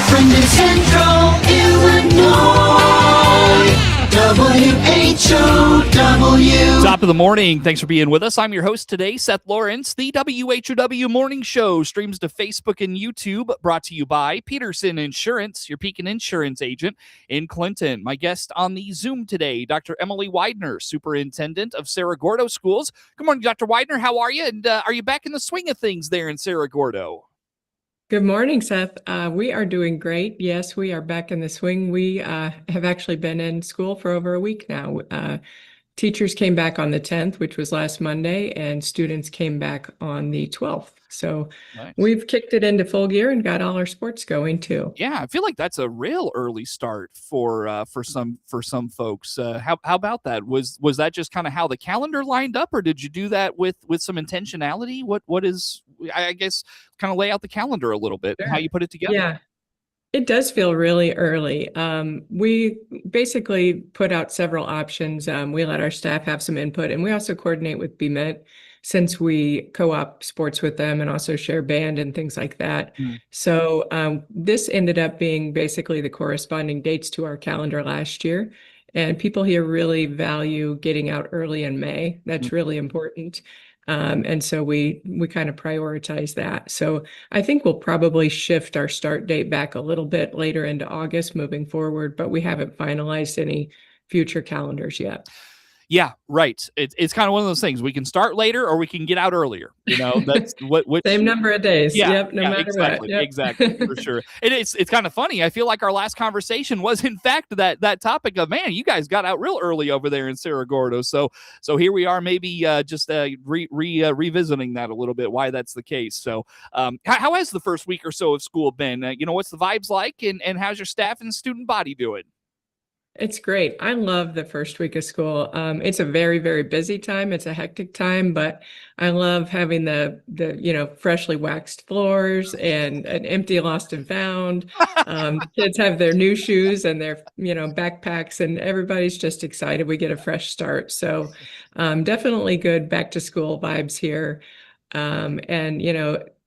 friend in Central Illinois, WHOW. Top of the morning. Thanks for being with us. I'm your host today, Seth Lawrence. The WHOW Morning Show streams to Facebook and YouTube, brought to you by Peterson Insurance, your Pekin Insurance agent in Clinton. My guest on the Zoom today, Dr. Emily Weidner, Superintendent of Cerro Gordo Schools. Good morning, Dr. Weidner. How are you? And are you back in the swing of things there in Cerro Gordo? Good morning, Seth. We are doing great. Yes, we are back in the swing. We have actually been in school for over a week now. Teachers came back on the 10th, which was last Monday, and students came back on the 12th. So Nice. We've kicked it into full gear and got all our sports going too. Yeah, I feel like that's a real early start for some folks. How about that? Was that just kind of how the calendar lined up, or did you do that with some intentionality? What is, I guess, kind of lay out the calendar a little bit, Sure. how you put it together? Yeah, it does feel really early. We basically put out several options. We let our staff have some input, and we also coordinate with BMIT since we co-op sports with them and also share band and things like that. So this ended up being basically the corresponding dates to our calendar last year. And people here really value getting out early in May. That's really important. And so we kind of prioritize that. So I think we'll probably shift our start date back a little bit later into August moving forward, but we haven't finalized any future calendars yet. Yeah, right. It's kind of one of those things. We can start later or we can get out earlier. You know, that's what Same number of days. Yeah, Yep, no matter exactly, what. Yep. Exactly, for sure. And it's kind of funny. I feel like our last conversation was, in fact, that topic of, man, you guys got out real early over there in Cerro Gordo. So here we are, maybe just revisiting that a little bit, why that's the case. So how has the first week or so of school been? What's the vibes like, and how's your staff and student body doing? It's great. I love the first week of school. It's a very, very busy time. It's a hectic time, but I love having the freshly waxed floors and an empty lost and found. The kids have their new shoes and their backpacks, and everybody's just excited. We get a fresh start. So definitely good back to school vibes here.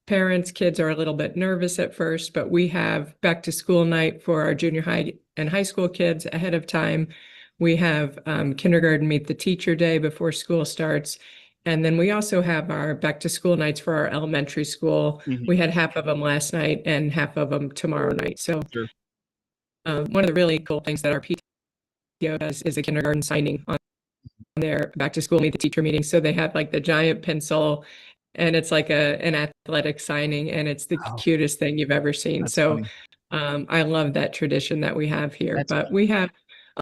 Parents, kids are a little bit nervous at first, but we have back to school night for our junior high and high school kids ahead of time. We have kindergarten meet the teacher day before school starts. And then we also have our back to school nights for our elementary school. We had half of them last night and half of them tomorrow night. So Sure. One of the really cool things that our PTO does is a kindergarten signing on their back to school meet the teacher meeting. So they have like the giant pencil, and it's like an athletic signing, and it's the cutest thing you've ever seen. That's So funny. I love that tradition that we have here. That's but funny. we have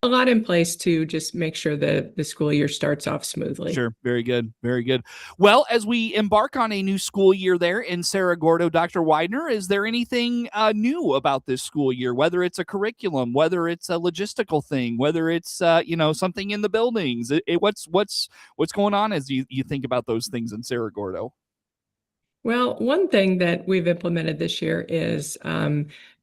a lot in place to just make sure that the school year starts off smoothly. Sure. Very good. Very good. Well, as we embark on a new school year there in Cerro Gordo, Dr. Weidner, is there anything new about this school year, whether it's a curriculum, whether it's a logistical thing, whether it's, something in the buildings? What's going on as you think about those things in Cerro Gordo? Well, one thing that we've implemented this year is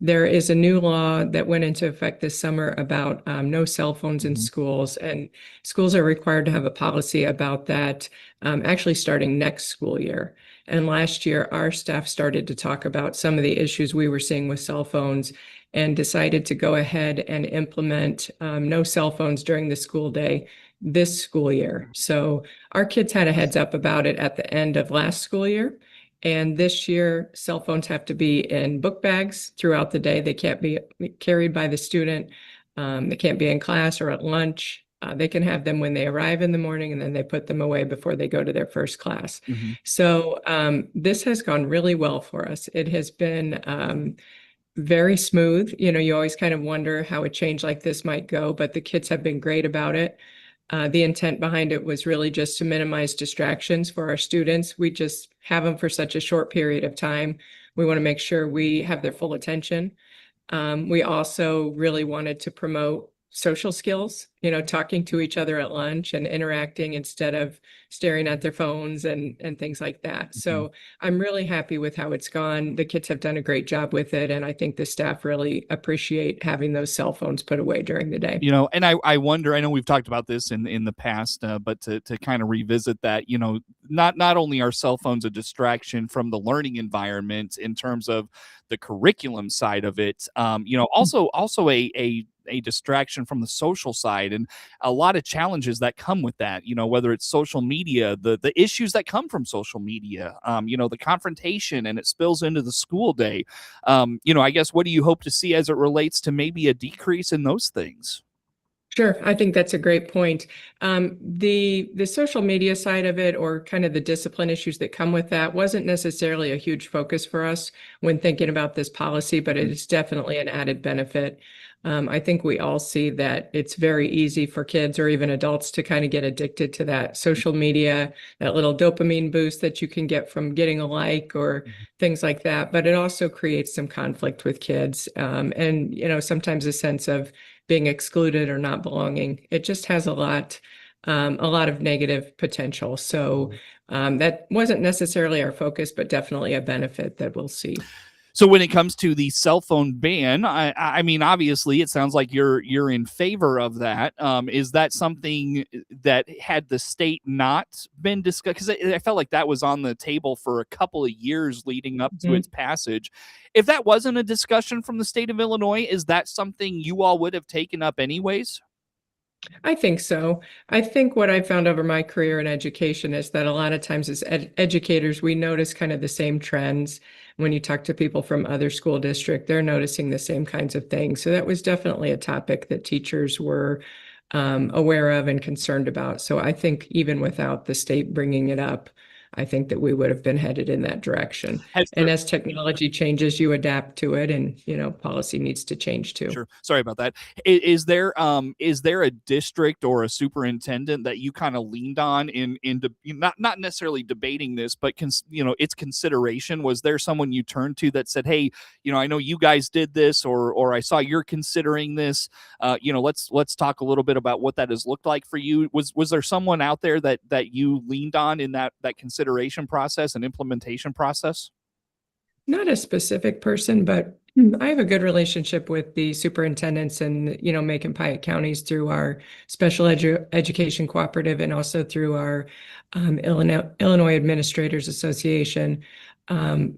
there is a new law that went into effect this summer about no cell phones in schools, and schools are required to have a policy about that actually starting next school year. And last year, our staff started to talk about some of the issues we were seeing with cell phones and decided to go ahead and implement no cell phones during the school day this school year. So our kids had a heads up about it at the end of last school year. And this year, cell phones have to be in book bags throughout the day. They can't be carried by the student. They can't be in class or at lunch. They can have them when they arrive in the morning, and then they put them away before they go to their first class. So this has gone really well for us. It has been very smooth. You always kind of wonder how a change like this might go, but the kids have been great about it. The intent behind it was really just to minimize distractions for our students. We just have them for such a short period of time. We want to make sure we have their full attention. We also really wanted to promote social skills, talking to each other at lunch and interacting instead of staring at their phones and things like that. So I'm really happy with how it's gone. The kids have done a great job with it, and I think the staff really appreciate having those cell phones put away during the day. And I wonder, I know we've talked about this in the past, but to kind of revisit that, not only are cell phones a distraction from the learning environment in terms of the curriculum side of it, also a distraction from the social side, and a lot of challenges that come with that, whether it's social media, the issues that come from social media, the confrontation, and it spills into the school day. I guess, what do you hope to see as it relates to maybe a decrease in those things? Sure, I think that's a great point. The social media side of it, or kind of the discipline issues that come with that, wasn't necessarily a huge focus for us when thinking about this policy, but it is definitely an added benefit. I think we all see that it's very easy for kids or even adults to kind of get addicted to that social media, that little dopamine boost that you can get from getting a like or things like that. But it also creates some conflict with kids, and sometimes a sense of being excluded or not belonging. It just has a lot of negative potential. So that wasn't necessarily our focus, but definitely a benefit that we'll see. So when it comes to the cell phone ban, I mean, obviously, it sounds like you're in favor of that. Is that something that, had the state not been discussed? Because I felt like that was on the table for a couple of years leading up to its passage. If that wasn't a discussion from the state of Illinois, is that something you all would have taken up anyways? I think so. I think what I found over my career in education is that a lot of times as educators, we notice kind of the same trends. When you talk to people from other school districts, they're noticing the same kinds of things. So that was definitely a topic that teachers were aware of and concerned about. So I think even without the state bringing it up, I think that we would have been headed in that direction. And as technology changes, you adapt to it, and policy needs to change too. Sure. Sorry about that. Is there a district or a superintendent that you kind of leaned on in not necessarily debating this, but its consideration? Was there someone you turned to that said, "Hey, I know you guys did this, or I saw you're considering this. Let's talk a little bit about what that has looked like for you." Was there someone out there that you leaned on in that consideration process and implementation process? Not a specific person, but I have a good relationship with the superintendents and, Macon Piatt counties through our special education cooperative, and also through our Illinois Administrators Association.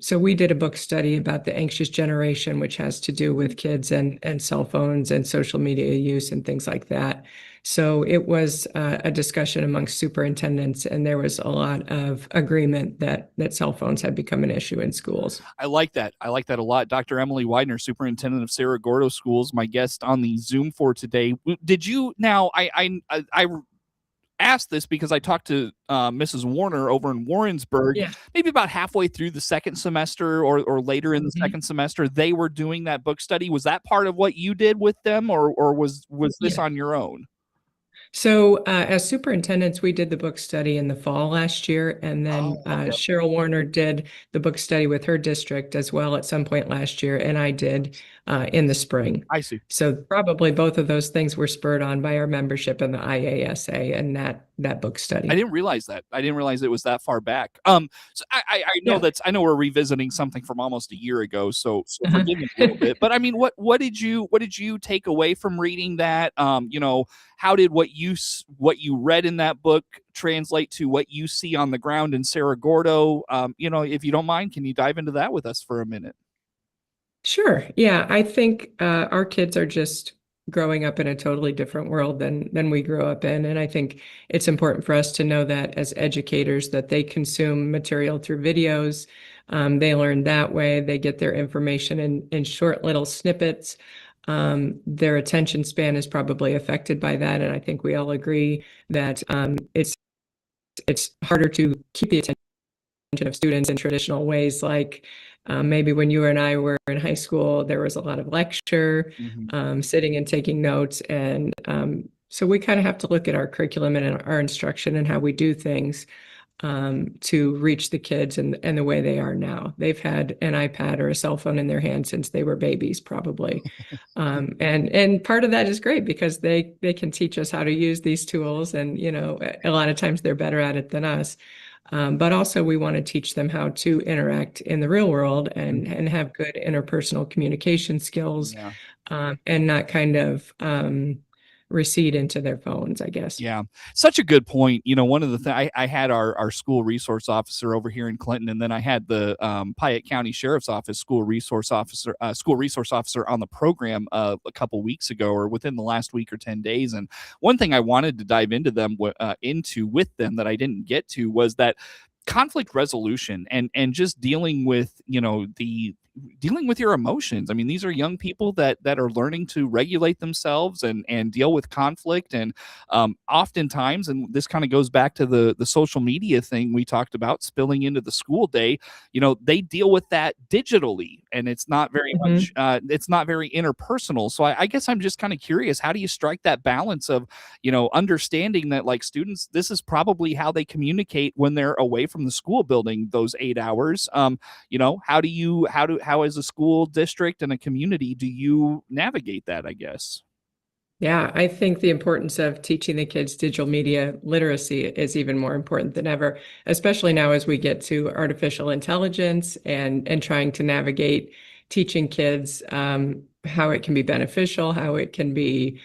So we did a book study about the anxious generation, which has to do with kids and cell phones and social media use and things like that. So it was a discussion amongst superintendents, and there was a lot of agreement that cell phones had become an issue in schools. I like that. I like that a lot. Dr. Emily Weidner, superintendent of Cerro Gordo Schools, my guest on the Zoom for today. Did you now? I asked this because I talked to Mrs. Warner over in Warrensburg, maybe about halfway through the second semester or later in the second semester. They were doing that book study. Was that part of what you did with them, or was this on your own? So as superintendents, we did the book study in the fall last year, and then Cheryl Warner did the book study with her district as well at some point last year, and I did in the spring. I see. So probably both of those things were spurred on by our membership in the IASA and that book study. I didn't realize that. I didn't realize it was that far back. So I know I know we're revisiting something from almost a year ago, so forgive me a little bit. But I mean, what did you take away from reading that? How did what you read in that book translate to what you see on the ground in Cerro Gordo? If you don't mind, can you dive into that with us for a minute? Sure. Yeah, I think our kids are just growing up in a totally different world than we grew up in. And I think it's important for us to know that as educators, that they consume material through videos. They learn that way. They get their information in short little snippets. Their attention span is probably affected by that. And I think we all agree that it's harder to keep the attention of students in traditional ways, like maybe when you and I were in high school, there was a lot of lecture, sitting and taking notes. And so we kind of have to look at our curriculum and our instruction and how we do things to reach the kids and the way they are now. They've had an iPad or a cell phone in their hand since they were babies, probably. And part of that is great because they can teach us how to use these tools, and a lot of times they're better at it than us. But also we want to teach them how to interact in the real world and have good interpersonal communication skills, and not kind of recede into their phones, I guess. Yeah, such a good point. One of the things I had our school resource officer over here in Clinton, and then I had the Piatt County Sheriff's Office school resource officer on the program a couple weeks ago, or within the last week or 10 days. And one thing I wanted to dive into with them that I didn't get to was that conflict resolution and just dealing with dealing with your emotions. I mean, these are young people that are learning to regulate themselves and deal with conflict. And oftentimes, and this kind of goes back to the social media thing we talked about spilling into the school day, they deal with that digitally, and it's not very much, it's not very interpersonal. So I guess I'm just kind of curious, how do you strike that balance of, understanding that like students, this is probably how they communicate when they're away from the school building, those 8 hours. How as a school district and a community do you navigate that, I guess? Yeah, I think the importance of teaching the kids digital media literacy is even more important than ever, especially now as we get to artificial intelligence and trying to navigate teaching kids how it can be beneficial, how it can be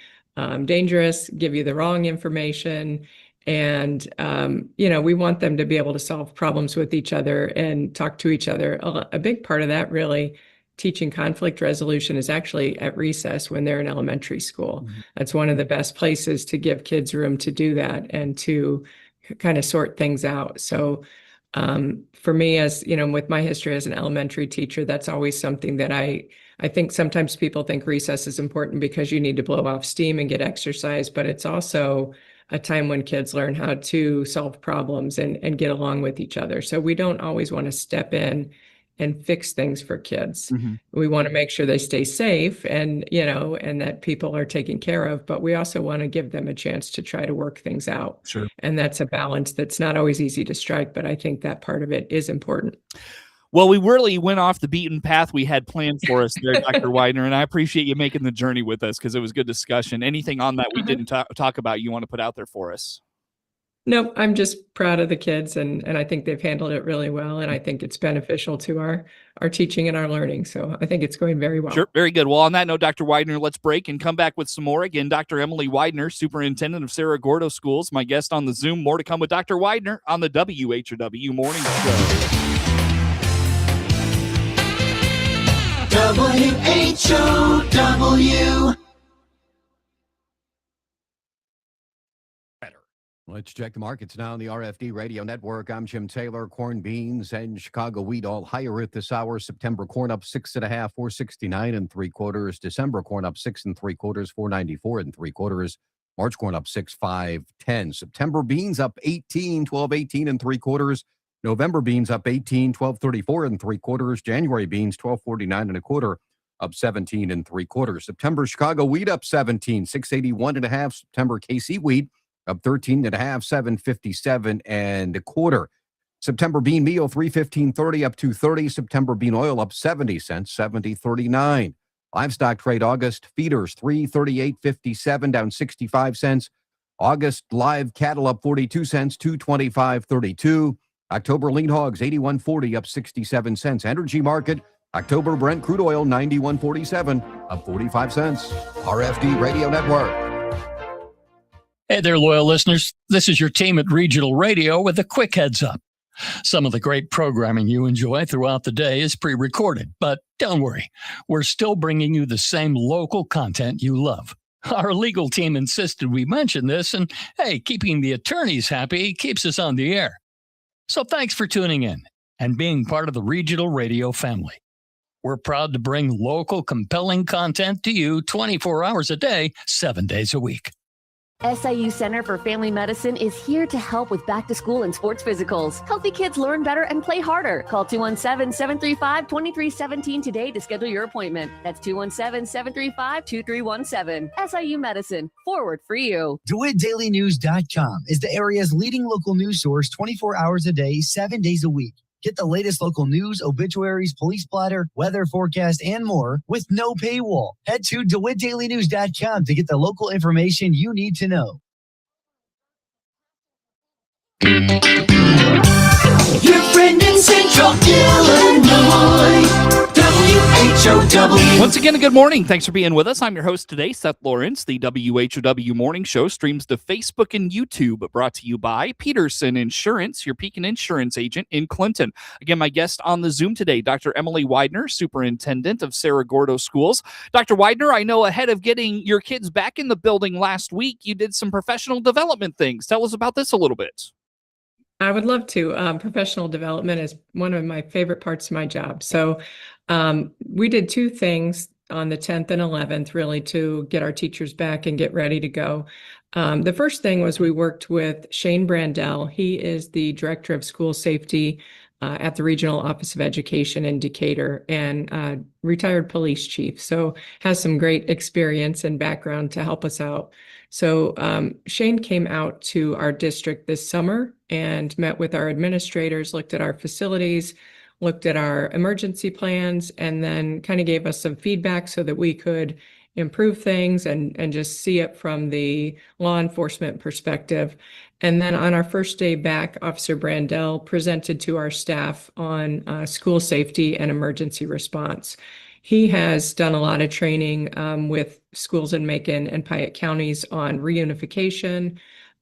dangerous, give you the wrong information. And, we want them to be able to solve problems with each other and talk to each other. A big part of that, really, teaching conflict resolution is actually at recess when they're in elementary school. That's one of the best places to give kids room to do that and to kind of sort things out. So for me, as with my history as an elementary teacher, that's always something that I think sometimes people think recess is important because you need to blow off steam and get exercise, but it's also a time when kids learn how to solve problems and get along with each other. So we don't always want to step in and fix things for kids. We want to make sure they stay safe and that people are taken care of, but we also want to give them a chance to try to work things out. Sure. And that's a balance that's not always easy to strike, but I think that part of it is important. Well, we really went off the beaten path we had planned for us there, Dr. Weidner, and I appreciate you making the journey with us because it was good discussion. Anything on that we didn't talk about you want to put out there for us? No, I'm just proud of the kids, and I think they've handled it really well, and I think it's beneficial to our teaching and our learning. So I think it's going very well. Sure, very good. Well, on that note, Dr. Weidner, let's break and come back with some more. Again, Dr. Emily Weidner, Superintendent of Cerro Gordo Schools, my guest on the Zoom. More to come with Dr. Weidner on the WHOW Morning Show. WHOW. Let's check the markets now on the RFD Radio Network. I'm Jim Taylor. Corn, beans, and Chicago wheat all higher at this hour. September corn up 6.5, 469 3/4. December corn up 6 3/4, 494 3/4. March corn up 6, 5, 10. September beans up 18, 12.18 3/4. November beans up 18, 12.34 3/4. January beans 12.49 1/4, up 17 3/4. September Chicago wheat up 17, 681 1/2. September KC wheat up 13.5, 757 1/4. September bean meal 315.30 up 230. September bean oil up 70 cents, 70.39. Livestock trade August feeders 338.57 down 65 cents. August live cattle up 42 cents, 225.32. October lean hogs 81.40 up 67 cents. Energy market October Brent crude oil 91.47 up 45 cents. RFD Radio Network. Hey there, loyal listeners. This is your team at Regional Radio with a quick heads up. Some of the great programming you enjoy throughout the day is pre-recorded, but don't worry. We're still bringing you the same local content you love. Our legal team insisted we mention this, and hey, keeping the attorneys happy keeps us on the air. So thanks for tuning in and being part of the Regional Radio family. We're proud to bring local, compelling content to you 24 hours a day, 7 days a week. SIU Center for Family Medicine is here to help with back to school and sports physicals. Healthy kids learn better and play harder. Call 217-735-2317 today to schedule your appointment. That's 217-735-2317. SIU Medicine, forward for you. DeWittDailyNews.com is the area's leading local news source 24 hours a day, 7 days a week. Get the latest local news, obituaries, police blotter, weather forecast, and more with no paywall. Head to DeWittDailyNews.com to get the local information you need to know. Your friend in Central Illinois, WHOW. Once again, good morning. Thanks for being with us. I'm your host today, Seth Lawrence. The WHOW Morning Show streams to Facebook and YouTube, brought to you by Peterson Insurance, your Pekin Insurance agent in Clinton. Again, my guest on the Zoom today, Dr. Emily Weidner, Superintendent of Cerro Gordo Schools. Dr. Weidner, I know ahead of getting your kids back in the building last week, you did some professional development things. Tell us about this a little bit. I would love to. Professional development is one of my favorite parts of my job. So we did two things on the 10th and 11th, really, to get our teachers back and get ready to go. The first thing was we worked with Shane Brandell. He is the Director of School Safety at the Regional Office of Education in Decatur, and retired police chief. So has some great experience and background to help us out. So Shane came out to our district this summer and met with our administrators, looked at our facilities, looked at our emergency plans, and then kind of gave us some feedback so that we could improve things and just see it from the law enforcement perspective. And then on our first day back, Officer Brandell presented to our staff on school safety and emergency response. He has done a lot of training with schools in Macon and Piatt counties on reunification,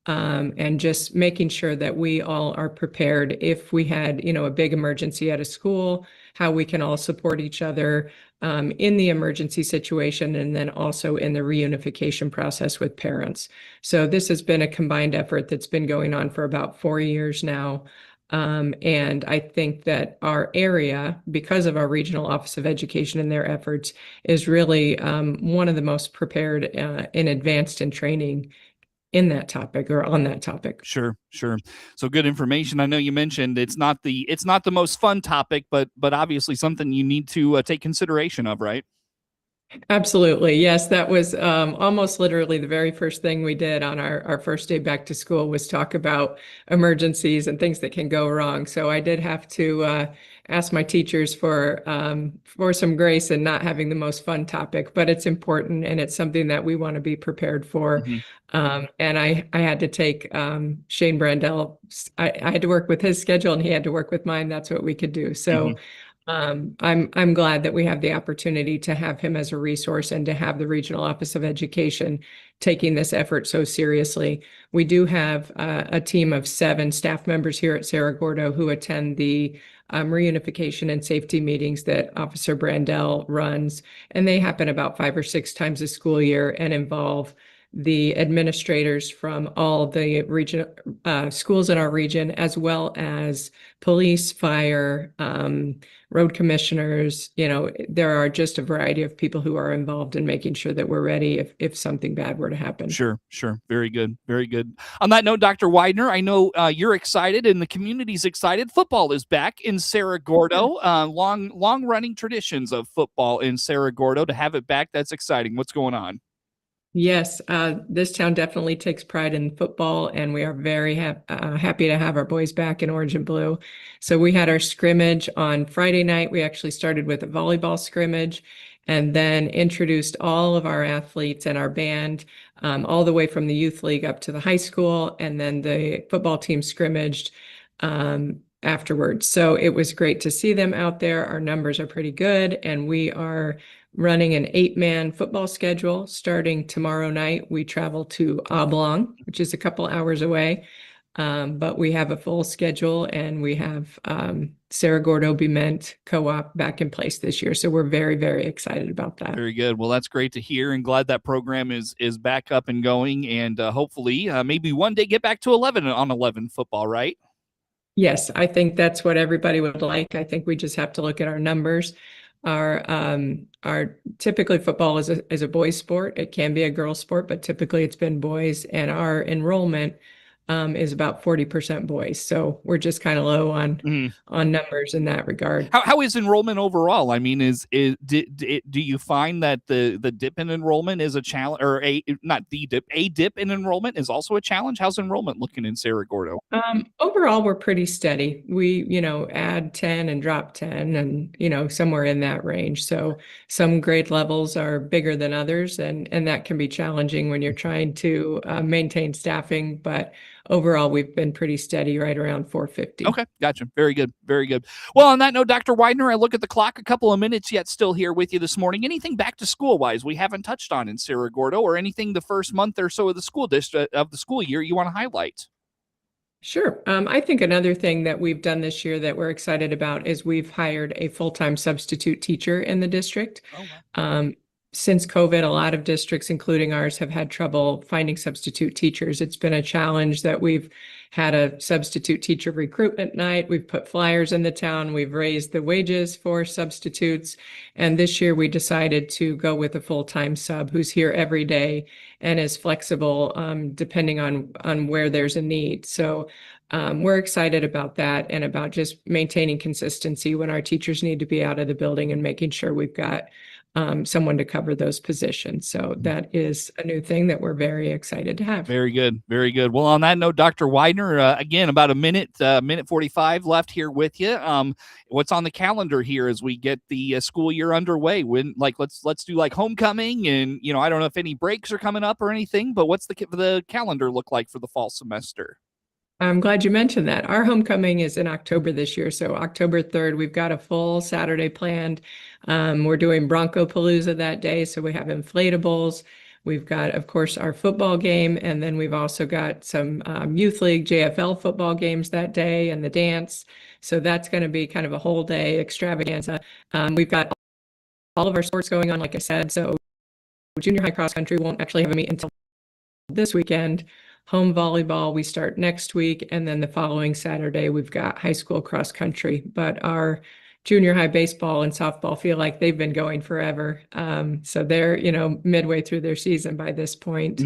and just making sure that we all are prepared if we had, a big emergency at a school, how we can all support each other in the emergency situation, and then also in the reunification process with parents. So this has been a combined effort that's been going on for about 4 years now. And I think that our area, because of our Regional Office of Education and their efforts, is really one of the most prepared and advanced in training in that topic or on that topic. Sure. So good information. I know you mentioned it's not the most fun topic, but obviously something you need to take consideration of, right? Absolutely. Yes, that was almost literally the very first thing we did on our first day back to school was talk about emergencies and things that can go wrong. So I did have to ask my teachers for some grace in not having the most fun topic, but it's important and it's something that we want to be prepared for. Mm-hmm. And I had to take Shane Brandell. I had to work with his schedule and he had to work with mine. That's what we could do. So. Mm-hmm. I'm glad that we have the opportunity to have him as a resource and to have the Regional Office of Education taking this effort so seriously. We do have a team of 7 staff members here at Cerro Gordo who attend the reunification and safety meetings that Officer Brandell runs, and they happen about 5 or 6 times a school year and involve the administrators from all the region schools in our region, as well as police, fire, road commissioners. There are just a variety of people who are involved in making sure that we're ready if something bad were to happen. Sure. Very good. On that note, Dr. Weidner, I know you're excited and the community's excited. Football is back in Cerro Gordo. Long running traditions of football in Cerro Gordo. To have it back, that's exciting. What's going on? Yes, this town definitely takes pride in football, and we are very happy to have our boys back in orange and blue. So we had our scrimmage on Friday night. We actually started with a volleyball scrimmage and then introduced all of our athletes and our band all the way from the youth league up to the high school, and then the football team scrimmaged afterwards. So it was great to see them out there. Our numbers are pretty good, and we are running an 8-man football schedule. Starting tomorrow night, we travel to Oblong, which is a couple hours away. But we have a full schedule, and we have Cerro Gordo Bement Co-op back in place this year. So we're very, very excited about that. Very good. Well, that's great to hear, and glad that program is back up and going, and hopefully maybe one day get back to 11 on 11 football, right? Yes, I think that's what everybody would like. I think we just have to look at our numbers. Our typically football is a boys sport. It can be a girls sport, but typically it's been boys, and our enrollment is about 40% boys. So we're just kind of low on numbers in that regard. How is enrollment overall? I mean, do you find that the dip in enrollment is a challenge, or a dip in enrollment is also a challenge? How's enrollment looking in Cerro Gordo? Overall, we're pretty steady. We, add 10 and drop 10 and, somewhere in that range. So some grade levels are bigger than others, and that can be challenging when you're trying to maintain staffing. But overall, we've been pretty steady, right around 450. Okay, gotcha. Very good. Very good. Well, on that note, Dr. Weidner, I look at the clock, a couple of minutes yet still here with you this morning. Anything back to school wise we haven't touched on in Cerro Gordo, or anything the first month or so of the school district of the school year you want to highlight? Sure. I think another thing that we've done this year that we're excited about is we've hired a full-time substitute teacher in the district. Oh, wow. Since COVID, a lot of districts, including ours, have had trouble finding substitute teachers. It's been a challenge that we've had a substitute teacher recruitment night. We've put flyers in the town. We've raised the wages for substitutes. And this year we decided to go with a full-time sub who's here every day and is flexible depending on where there's a need. So we're excited about that, and about just maintaining consistency when our teachers need to be out of the building and making sure we've got someone to cover those positions. So that is a new thing that we're very excited to have. Very good. Very good. Well, on that note, Dr. Weidner, again, about a minute 45 left here with you. What's on the calendar here as we get the school year underway? Let's do like homecoming, and I don't know if any breaks are coming up or anything, but what's the calendar look like for the fall semester? I'm glad you mentioned that. Our homecoming is in October this year. So October 3rd, we've got a full Saturday planned. We're doing Bronco Palooza that day. So we have inflatables. We've got, of course, our football game. And then we've also got some Youth League JFL football games that day, and the dance. So that's going to be kind of a whole day extravaganza. We've got all of our sports going on, like I said. So junior high cross country won't actually have a meet until this weekend. Home volleyball, we start next week, and then the following Saturday, we've got high school cross country. But our junior high baseball and softball feel like they've been going forever. So they're, midway through their season by this point.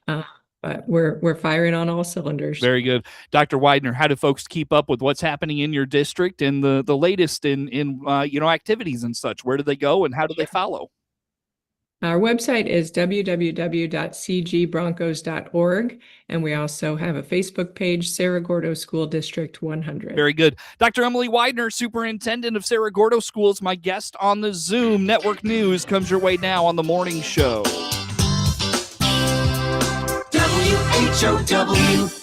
But we're firing on all cylinders. Very good. Dr. Weidner, how do folks keep up with what's happening in your district and the latest in activities and such? Where do they go, and how do they follow? Our website is www.cgbroncos.org, and we also have a Facebook page, Cerro Gordo School District 100. Very good. Dr. Emily Weidner, Superintendent of Cerro Gordo Schools, my guest on the Zoom. Network News comes your way now on the morning show. WHOW.